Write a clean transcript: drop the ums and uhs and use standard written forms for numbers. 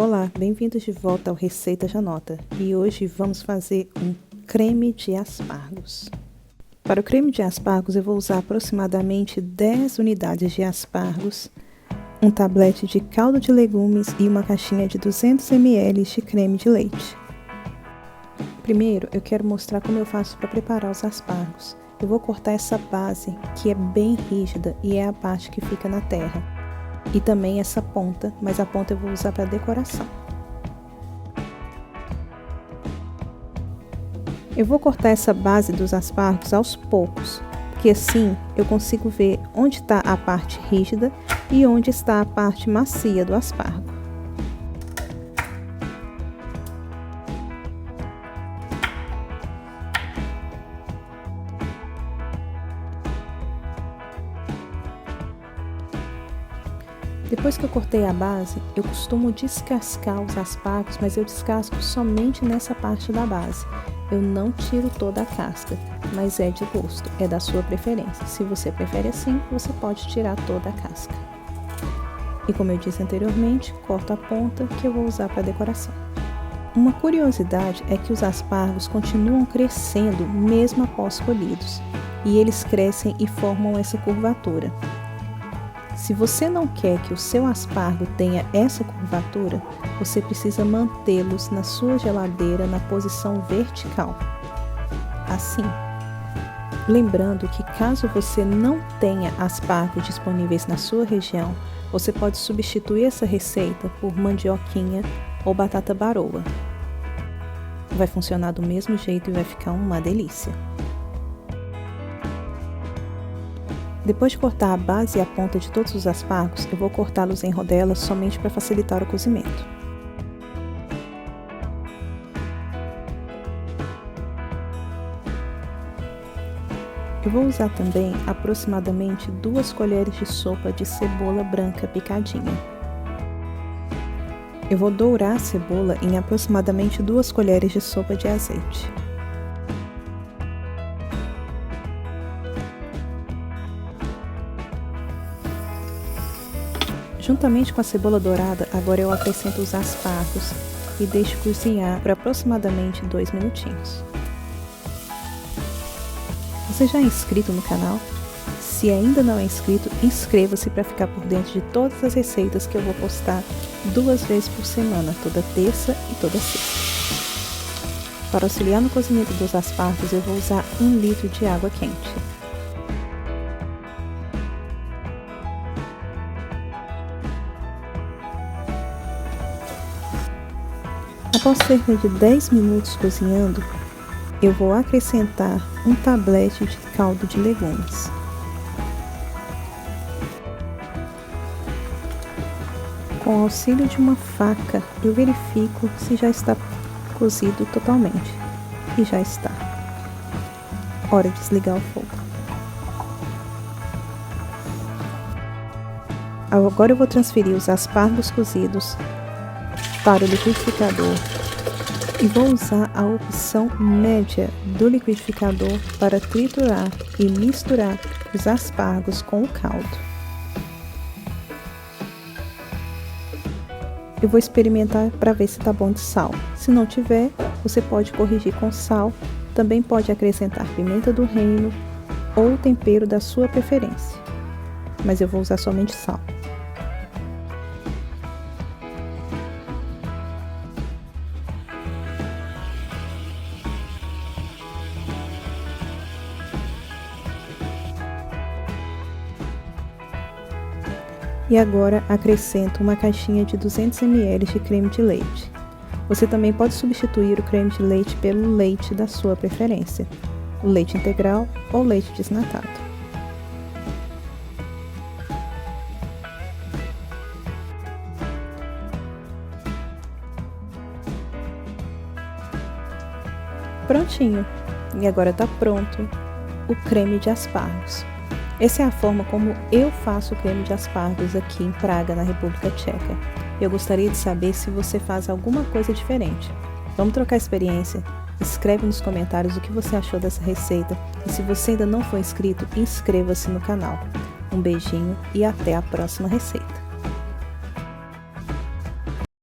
Olá, bem-vindos de volta ao Receita Janota e hoje vamos fazer um creme de aspargos. Para o creme de aspargos eu vou usar aproximadamente 10 unidades de aspargos, um tablete de caldo de legumes e uma caixinha de 200 ml de creme de leite. Primeiro eu quero mostrar como eu faço para preparar os aspargos. Eu vou cortar essa base que é bem rígida e é a parte que fica na terra. E também essa ponta, mas a ponta eu vou usar para decoração. Eu vou cortar essa base dos aspargos aos poucos, porque assim eu consigo ver onde está a parte rígida e onde está a parte macia do aspargo. Depois que eu cortei a base, eu costumo descascar os aspargos, mas eu descasco somente nessa parte da base. Eu não tiro toda a casca, mas é de gosto, é da sua preferência. Se você prefere assim, você pode tirar toda a casca. E como eu disse anteriormente, corto a ponta que eu vou usar para decoração. Uma curiosidade é que os aspargos continuam crescendo mesmo após colhidos, e eles crescem e formam essa curvatura. Se você não quer que o seu aspargo tenha essa curvatura, você precisa mantê-los na sua geladeira na posição vertical, assim. Lembrando que caso você não tenha aspargos disponíveis na sua região, você pode substituir essa receita por mandioquinha ou batata baroa. Vai funcionar do mesmo jeito e vai ficar uma delícia. Depois de cortar a base e a ponta de todos os aspargos, eu vou cortá-los em rodelas somente para facilitar o cozimento. Eu vou usar também aproximadamente 2 colheres de sopa de cebola branca picadinha. Eu vou dourar a cebola em aproximadamente 2 colheres de sopa de azeite. Juntamente com a cebola dourada, agora eu acrescento os aspargos e deixo cozinhar por aproximadamente 2 minutinhos. Você já é inscrito no canal? Se ainda não é inscrito, inscreva-se para ficar por dentro de todas as receitas que eu vou postar 2 vezes por semana, toda terça e toda sexta. Para auxiliar no cozimento dos aspargos, eu vou usar 1 litro de água quente. Após cerca de 10 minutos cozinhando, eu vou acrescentar um tablete de caldo de legumes. Com o auxílio de uma faca, eu verifico se já está cozido totalmente. E já está. Hora de desligar o fogo. Agora eu vou transferir os aspargos cozidos para o liquidificador e vou usar a opção média do liquidificador para triturar e misturar os aspargos com o caldo. Eu vou experimentar para ver se está bom de sal. Se não tiver, você pode corrigir com sal, também pode acrescentar pimenta do reino ou tempero da sua preferência, mas eu vou usar somente sal. E agora acrescento uma caixinha de 200 ml de creme de leite. Você também pode substituir o creme de leite pelo leite da sua preferência, o leite integral ou leite desnatado. Prontinho! E agora está pronto o creme de aspargos. Essa é a forma como eu faço o creme de aspargos aqui em Praga, na República Tcheca. Eu gostaria de saber se você faz alguma coisa diferente. Vamos trocar experiência? Escreve nos comentários o que você achou dessa receita e se você ainda não for inscrito, inscreva-se no canal. Um beijinho e até a próxima receita.